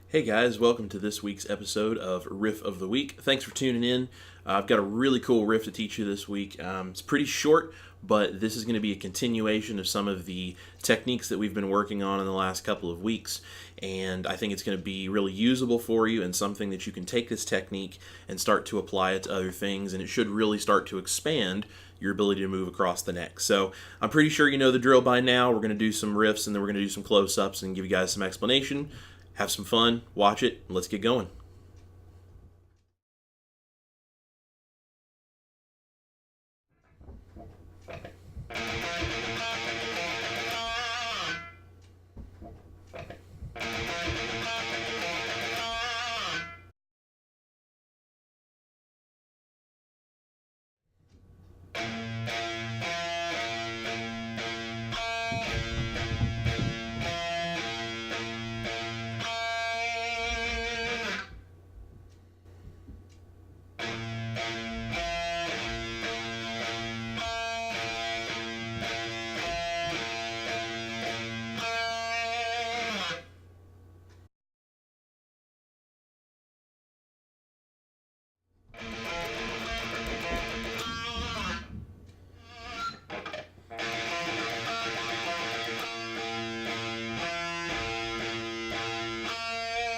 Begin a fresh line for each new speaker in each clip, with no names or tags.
Hey guys, welcome to this week's episode of Riff of the Week. Thanks for tuning in. I've got a really cool riff to teach you this week. It's pretty short, but this is going to be a continuation of some of the techniques that we've been working on in the last couple of weeks, and I think it's going to be really usable for you and something that you can take this technique and start to apply it to other things, and it should really start to expand your ability to move across the neck. So I'm pretty sure you know the drill by now. We're going to do some riffs, and then we're going to do some close-ups and give you guys some explanation. Have some fun, watch it, and let's get going.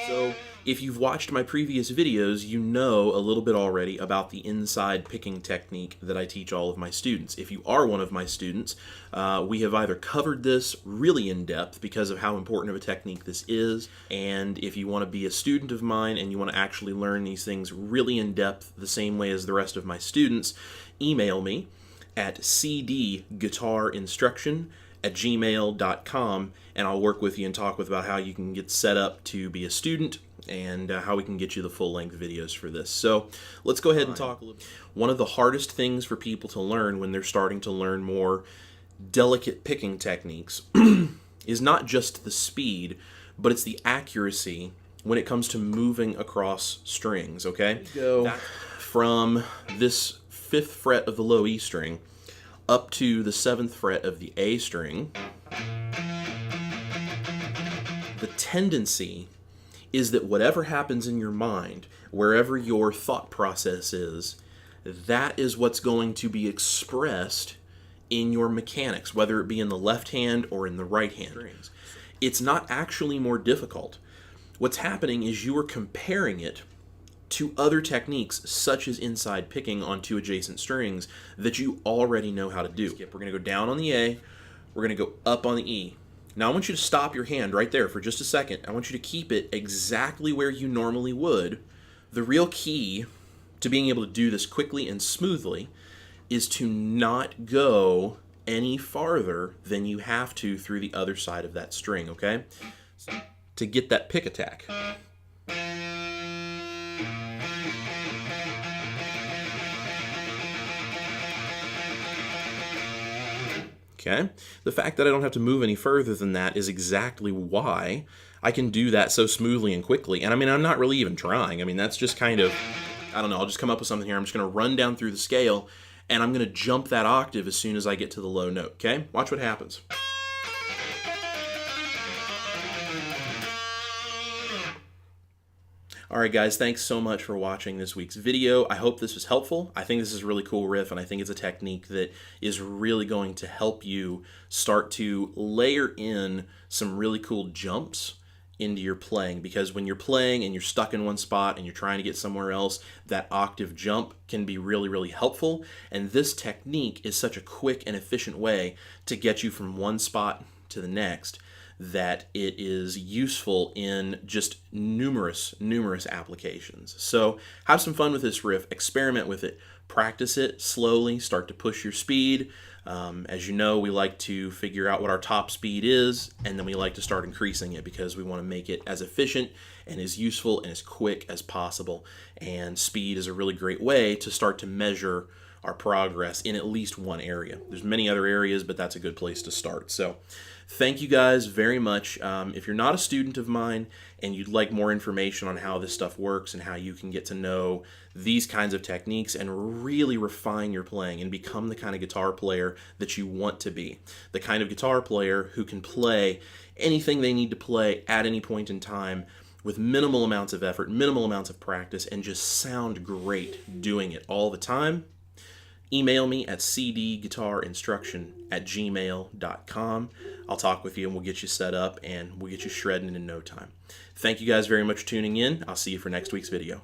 So, if you've watched my previous videos, you know a little bit already about the inside picking technique that I teach all of my students. If you are one of my students, we have either covered this really in depth because of how important of a technique this is, and if you want to be a student of mine and you want to actually learn these things really in depth the same way as the rest of my students, email me at cdguitarinstruction@gmail.com, and I'll work with you and talk with about how you can get set up to be a student and how we can get you the full-length videos for this. So let's go ahead and talk a little bit. One of the hardest things for people to learn when they're starting to learn more delicate picking techniques is not just the speed, but it's the accuracy when it comes to moving across strings, okay? Go from this 5th fret of the low E string up to the 7th fret of the A string. The tendency is that whatever happens in your mind, wherever your thought process is, that is what's going to be expressed in your mechanics, whether it be in the left hand or in the right hand. It's not actually more difficult. What's happening is you are comparing it to other techniques such as inside picking on 2 adjacent strings that you already know how to do. We're going to go down on the A, we're going to go up on the E. Now I want you to stop your hand right there for just a second. I want you to keep it exactly where you normally would. The real key to being able to do this quickly and smoothly is to not go any farther than you have to through the other side of that string, okay? So, to get that pick attack. Okay? The fact that I don't have to move any further than that is exactly why I can do that so smoothly and quickly. And I mean, I'm not really even trying. I mean, that's just kind of, I don't know, I'll just come up with something here. I'm just going to run down through the scale, and I'm going to jump that octave as soon as I get to the low note, okay? Watch what happens. Alright guys, thanks so much for watching this week's video. I hope this was helpful. I think this is a really cool riff, and I think it's a technique that is really going to help you start to layer in some really cool jumps into your playing, because when you're playing and you're stuck in one spot and you're trying to get somewhere else, that octave jump can be really, really helpful, and this technique is such a quick and efficient way to get you from one spot to the next that it is useful in just numerous applications. So have some fun with this riff, experiment with it, practice it slowly, start to push your speed. As you know, we like to figure out what our top speed is, and then we like to start increasing it because we want to make it as efficient and as useful and as quick as possible. And speed is a really great way to start to measure our progress in at least one area. There's many other areas, but that's a good place to start. So thank you guys very much. If you're not a student of mine and you'd like more information on how this stuff works and how you can get to know these kinds of techniques and really refine your playing and become the kind of guitar player that you want to be, the kind of guitar player who can play anything they need to play at any point in time with minimal amounts of effort, minimal amounts of practice, and just sound great doing it all the time, email me at cdguitarinstruction@gmail.com. I'll talk with you and we'll get you set up and we'll get you shredding in no time. Thank you guys very much for tuning in. I'll see you for next week's video.